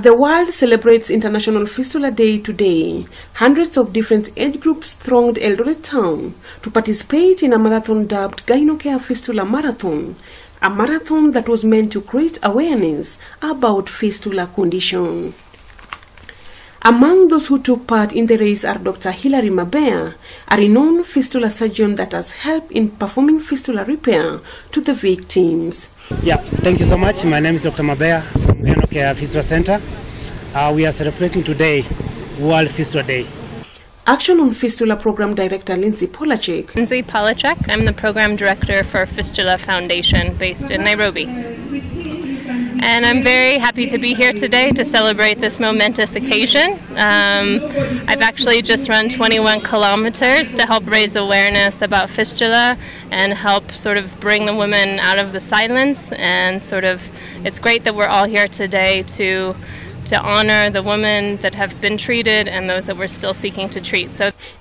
As the world celebrates International Fistula Day today, hundreds of different age groups thronged Eldoret town to participate in a marathon dubbed Gynocare Fistula Marathon, a marathon that was meant to create awareness about fistula condition. Among those who took part in the race are Dr. Hilary Mabea, a renowned fistula surgeon that has helped in performing fistula repair to the victims. Yeah, thank you so much. My name is Dr. Mabea from Gynocare Fistula Center. We are celebrating today World Fistula Day. Action on Fistula Program Director Lindsay Polachek. Lindsay Polachek. I'm the Program Director for Fistula Foundation based in Nairobi. And I'm very happy to be here today to celebrate this momentous occasion. I've actually just run 21 kilometers to help raise awareness about fistula and help sort of bring the women out of the silence. And it's great that we're all here today to honor the women that have been treated and those that we're still seeking to treat.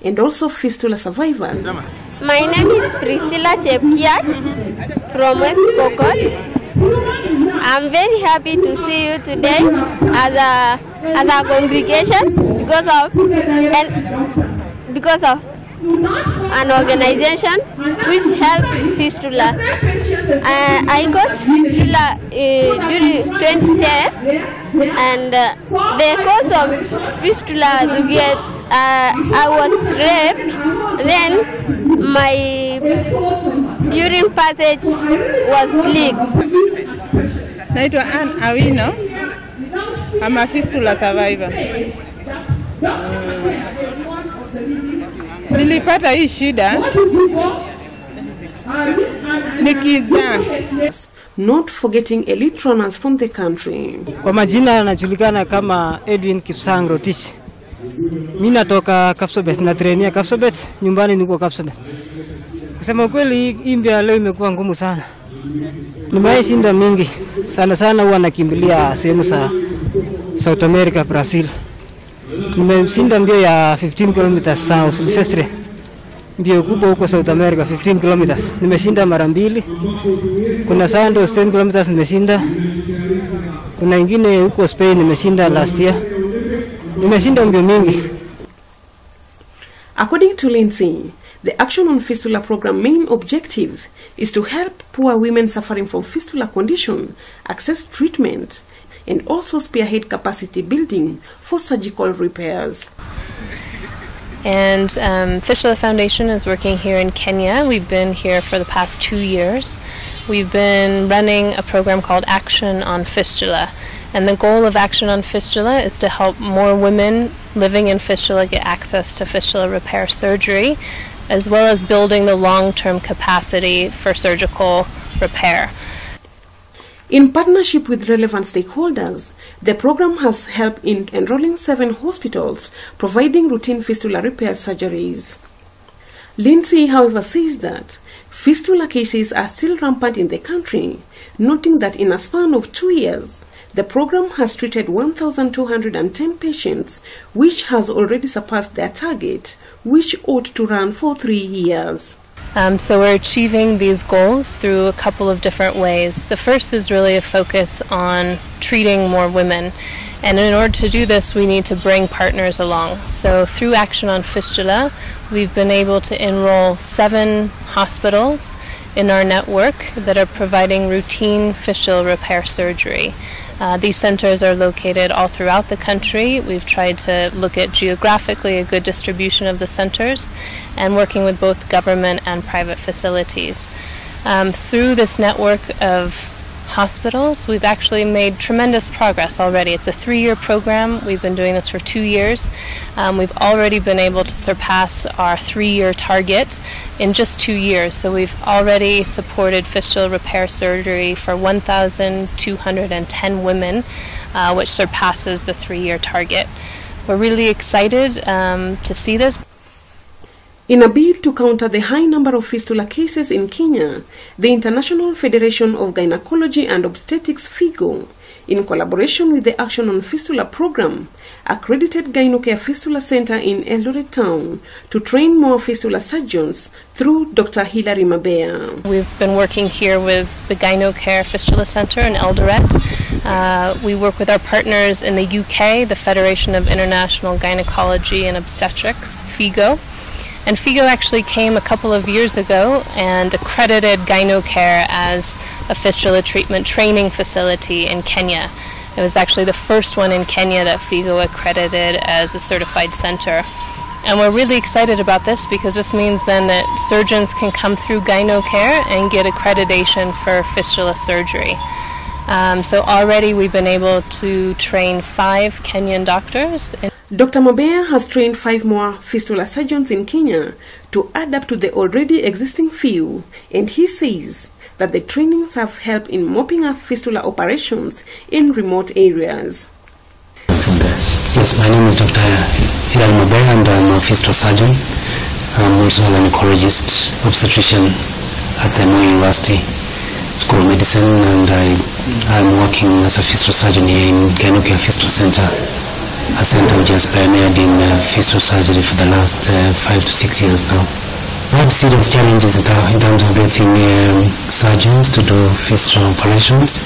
And also fistula survivors. My name is Fistula Chepkiat from West Pokot. I'm very happy to see you today as a congregation because of an organization which helps fistula. I got fistula during 2010, and the cause of fistula I was raped, and then my urine passage was leaked. Naitwa Ann Awino. I'm a fistula survivor. Nilipata hii shida nikizaa. Not forgetting elite runners from the country. Kwa majina anajulikana kama Edwin Kipsang Rotich. Mimi natoka Kapsabet, na trainia Kapsabet, nyumbani niko Kapsabet. Kusema kweli imbia leo imekuwa ngumu sana. Nimeshinda mingi. Sana huwa nakimbilia sehemu za South America, Brazil. Nimeshinda mbio ya 15 km South Silvestre. Mbio kubwa huko South America 15 km. Nimeshinda mara mbili. Kuna Santos 10 km nimeshinda. Kuna ingine huko Spain nimeshinda last year. Nimeshinda mbio mingi. According to Lindsay, the Action on Fistula program main objective is to help poor women suffering from fistula condition access treatment and also spearhead capacity building for surgical repairs. And Fistula Foundation is working here in Kenya. We've been here for the past 2 years. We've been running a program called Action on Fistula. And the goal of Action on Fistula is to help more women living in fistula get access to fistula repair surgery, as well as building the long-term capacity for surgical repair. In partnership with relevant stakeholders, the program has helped in enrolling 7 hospitals, providing routine fistula repair surgeries. Lindsay, however, says that fistula cases are still rampant in the country, noting that in a span of 2 years, the program has treated 1,210 patients, which has already surpassed their target, which ought to run for 3 years. So we're achieving these goals through a couple of different ways. The first is really a focus on treating more women. And in order to do this, we need to bring partners along. So through Action on Fistula, we've been able to enroll 7 hospitals in our network that are providing routine fistula repair surgery. These centers are located all throughout the country. We've tried to look at geographically a good distribution of the centers and working with both government and private facilities. Through this network of hospitals, we've actually made tremendous progress already. It's a 3-year program. We've been doing this for 2 years. We've already been able to surpass our 3-year target in just 2 years. So we've already supported fistula repair surgery for 1,210 women, which surpasses the 3-year target. We're really excited to see this. In a bid to counter the high number of fistula cases in Kenya, the International Federation of Gynecology and Obstetrics (FIGO) in collaboration with the Action on Fistula program, accredited Gynocare Fistula Center in Eldoret town to train more fistula surgeons through Dr. Hilary Mabea. We've been working here with the Gynocare Fistula Center in Eldoret. We work with our partners in the UK, the Federation of International Gynecology and Obstetrics, FIGO. And FIGO actually came a couple of years ago and accredited Gynocare as a fistula treatment training facility in Kenya. It was actually the first one in Kenya that FIGO accredited as a certified center. And we're really excited about this because this means then that surgeons can come through Gynocare and get accreditation for fistula surgery. So already we've been able to train 5 Kenyan doctors. Dr. Mabea has trained 5 more fistula surgeons in Kenya to add up to the already existing few, and he says that the trainings have helped in mopping up fistula operations in remote areas. Yes, my name is Dr. Hilary Mabea and I'm a fistula surgeon. I'm also an oncologist, obstetrician at the Moi University School of Medicine, and I'm working as a fistula surgeon here in Gynocare Fistula Center, a center which has pioneered in fistula surgery for the last 5 to 6 years now. We had serious challenges in terms of getting surgeons to do fistula operations,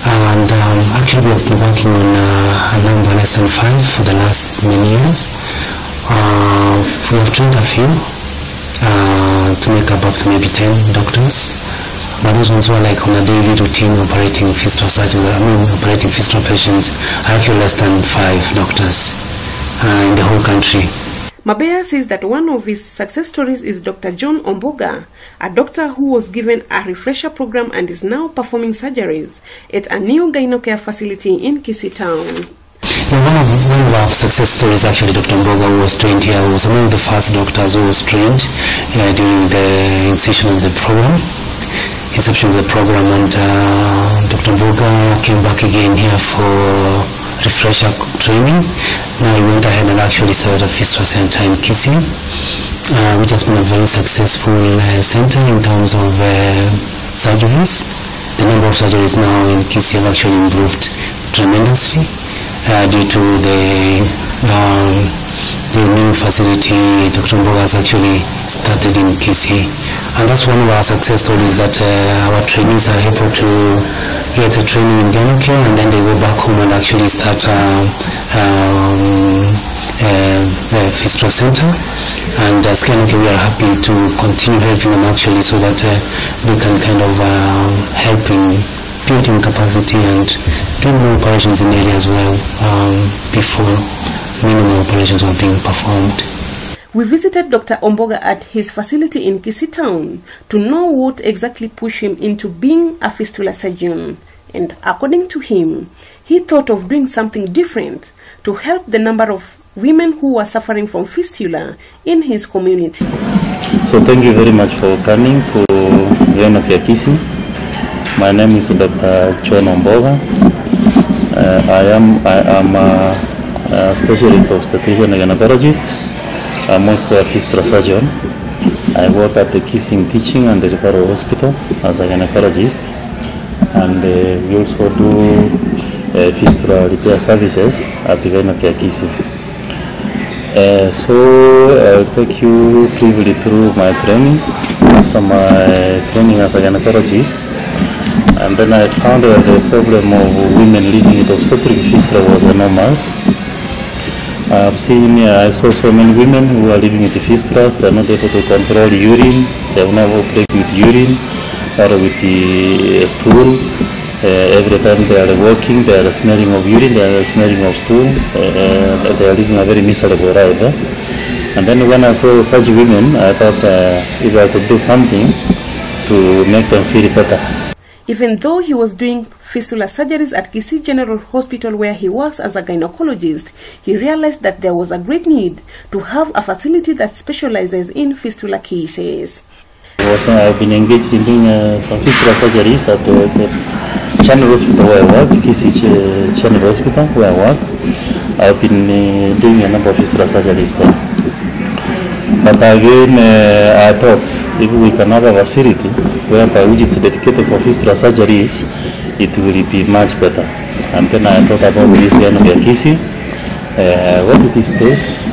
and actually we have been working on a number less than 5 for the last many years. We have trained a few to make up to maybe 10 doctors. But those ones were like on a daily routine operating fistula surgeons, operating fistula patients, are actually less than 5 doctors in the whole country. Mabea says that one of his success stories is Dr. John Omboga, a doctor who was given a refresher program and is now performing surgeries at a new Gynocare facility in Kisii town. Yeah, one of our success stories actually Dr. Omboga, who was trained here, was among the first doctors who was trained during the inception of the program. And Dr. Mboga came back again here for refresher training. Now he went ahead and actually started a fistula center in Kisii, which has been a very successful center in terms of surgeries. The number of surgeries now in Kisii have actually improved tremendously due to the new facility Dr. Mboga has actually started in Kisii. And that's one of our success stories, that our trainees are able to get the training in Gynocare and then they go back home and actually start a fistula center. And as Gynocare, we are happy to continue helping them actually, so that we can kind of help in building capacity and doing more operations in areas where before minimal operations were being performed. We visited Dr. Omboga at his facility in Kisii town to know what exactly pushed him into being a fistula surgeon. And according to him, he thought of doing something different to help the number of women who are suffering from fistula in his community. So thank you very much for coming to Gynocare Kisii. My name is Dr. John Omboga. I am a specialist obstetrician and gynecologist. I'm also a fistula surgeon. I work at the Kisii Teaching and the Referral Hospital as a gynecologist, and we also do fistula repair services at the Gynocare Kisii. So I'll take you briefly through my training. After my training as a gynecologist, and then I found that the problem of women living with obstetric fistula was enormous. I saw so many women who are living with the fistulas. They are not able to control urine. They have no break with urine or with the stool. Every time they are walking, they are smelling of urine, they are smelling of stool. They are living a very miserable life. And then when I saw such women, I thought if I could do something to make them feel better. Even though he was doing fistula surgeries at Kisii General Hospital where he works as a gynecologist, he realized that there was a great need to have a facility that specializes in fistula cases. I've been engaged in doing some fistula surgeries at the Channel Hospital where I work, Kisii Channel Hospital where I work. I've been doing a number of fistula surgeries there. But again, I thought if we can have a facility which is dedicated for fistula surgeries, it will be much better. And then I thought about this Gyno what is this space?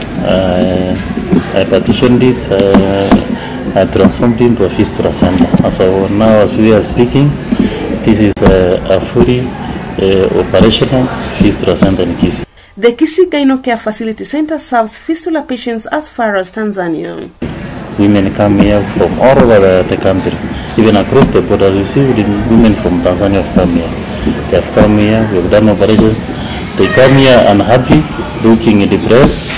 I partitioned it, I transformed it into a Fistula center. So now as we are speaking, this is a fully operational Fistula center in Kisii. The Kisii Gyno Care Facility Center serves fistula patients as far as Tanzania. Women come here from all over the country, even across the border. You see, women from Tanzania have come here. They have come here, we have done operations. They come here unhappy, looking depressed,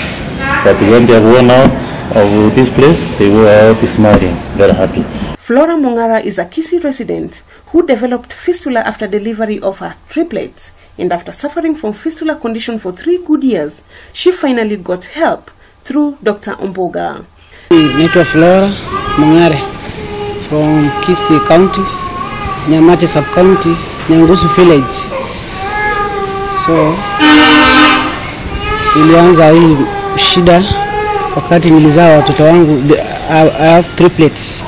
but when they are worn out of this place, they go out smiling, very happy. Flora Mongara is a Kisii resident who developed fistula after delivery of her triplets, and after suffering from fistula condition for 3 good years, she finally got help through Dr. Omboga. Naitwa Flora Mongara from Kisii County, Nyamate Sub-County, Nyangusu Village. So, nilianza hii shida wakati nilizaa watoto wangu. I have triplets.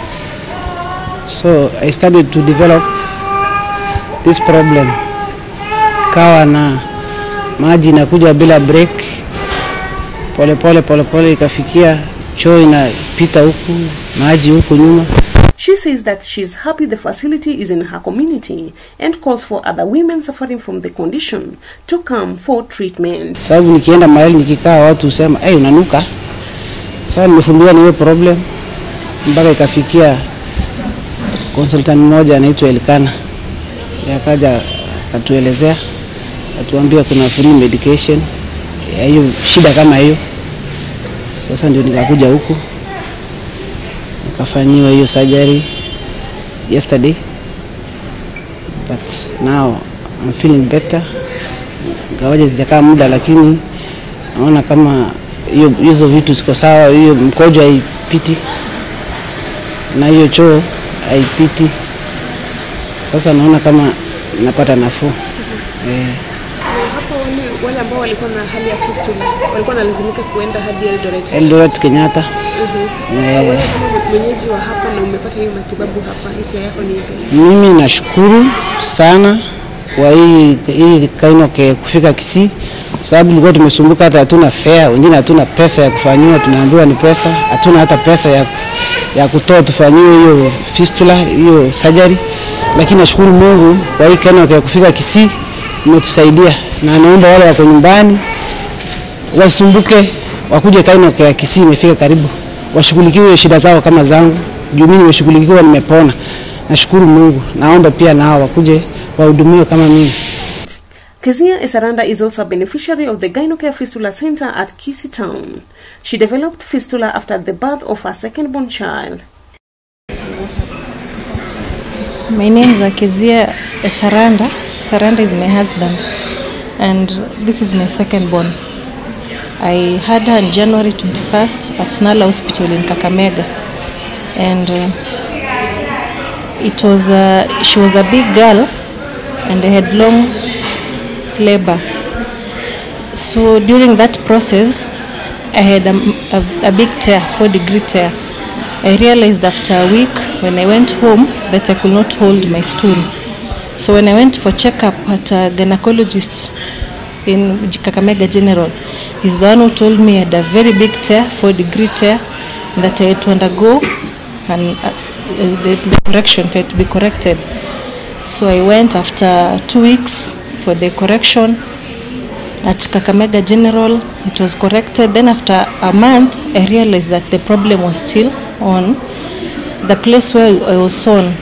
So, I started to develop this problem. Kawa na maji inakuja bila break. Pole pole ikafikia choo inapita huku, maji huku nyuma. She says that she's happy the facility is in her community and calls for other women suffering from the condition to come for treatment. Sababu nikienda mahali nikikaa watu husema, "Hey, unanuka." Sasa nimefungulia niwe problem mpaka ikafikia consultant mmoja anaitwa Elkana. Akaja atuelezea, atuambia kuna free medication. Hiyo shida kama hiyo. Sasa ndio nikakuja huku. Nikafanyiwa hiyo surgery yesterday. But now I'm feeling better. Gawaje zijakaa muda lakini naona kama hizo vitu ziko sawa, hiyo mkojo haipiti na hiyo choo haipiti. Sasa naona kama napata nafuu. Hapo wale ambao walikuwa na hali ya fistula walikuwa lazimika kuenda hadi Eldoret. Eldoret Kenyatta. Wewe kama mwenyeji wa hapa na umepata hiyo matibabu hapa, hisia yako ni ipi? Mimi nashukuru sana kwa hii Gyno Care kufika Kisii, sababu tulikuwa tumesumbuka, hata hatuna fare, wengine hatuna pesa ya kufanyiwa, tunaambiwa ni pesa, hatuna hata pesa ya kutoa tufanyiwe hiyo fistula, hiyo surgery. Lakini nashukuru Mungu kwa hii Gyno Care kufika Kisii, imetusaidia, na naomba wale wako nyumbani wasumbuke, wakuje Gyno Care Kisii imefika karibu, washughulikiwe shida zao kama zangu. Juu mimi nimeshughulikiwa, nimepona. Nashukuru Mungu. Naomba pia nao wakuje wahudumiwe kama mimi. Kezia Esaranda is also a beneficiary of the Gyno Care Fistula Center at Kisii Town. She developed fistula after the birth of her second-born child. My name is Kezia Esaranda. Saranda is my husband, and this is my second-born. I had her on January 21st at Nala Hospital in Kakamega, and she was a big girl and I had long labor. So during that process I had a big tear, 4-degree tear. I realized after a week when I went home that I could not hold my stool. So when I went for checkup at a gynecologist in Kakamega General, he's the one who told me I had a very big tear, 4-degree tear, that I had to undergo and the correction had to be corrected. So I went after 2 weeks for the correction at Kakamega General. It was corrected. Then after a month, I realized that the problem was still on. The place where I was sewn,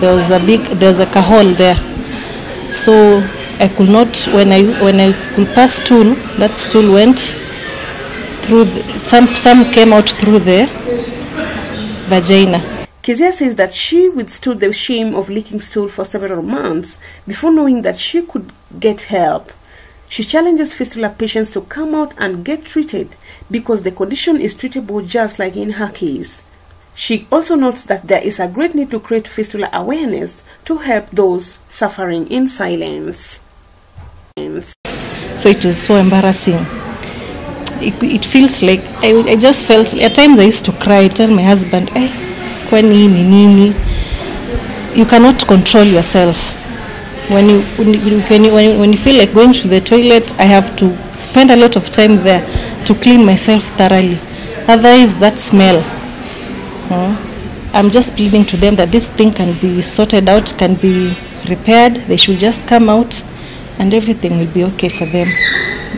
there was a hole there. So I could not, when I could pass stool, that stool went through some came out through the vagina. Kezia says that she withstood the shame of leaking stool for several months before knowing that she could get help. She challenges fistula patients to come out and get treated because the condition is treatable just like in her case. She also notes that there is a great need to create fistula awareness to help those suffering in silence. So it was so embarrassing. It feels like, I just felt, at times I used to cry, tell my husband, hey, kwani nini? You cannot control yourself. when you feel like going to the toilet, I have to spend a lot of time there to clean myself thoroughly. Otherwise, that smell. I'm just pleading to them that this thing can be sorted out, can be repaired. They should just come out and everything will be okay for them.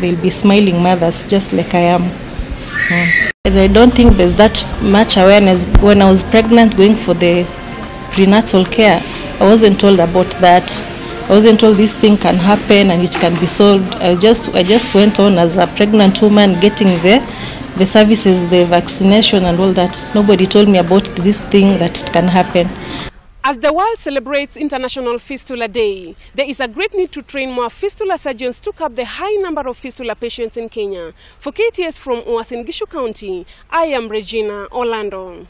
They'll be smiling mothers just like I am. And I don't think there's that much awareness. When I was pregnant going for the prenatal care, I wasn't told about that. I wasn't told this thing can happen and it can be solved. I just went on as a pregnant woman getting the services, the vaccination and all that. Nobody told me about this thing that it can happen. As the world celebrates International Fistula Day, there is a great need to train more fistula surgeons to cap the high number of fistula patients in Kenya. For KTS from Uasin Gishu County, I am Regina Orlando.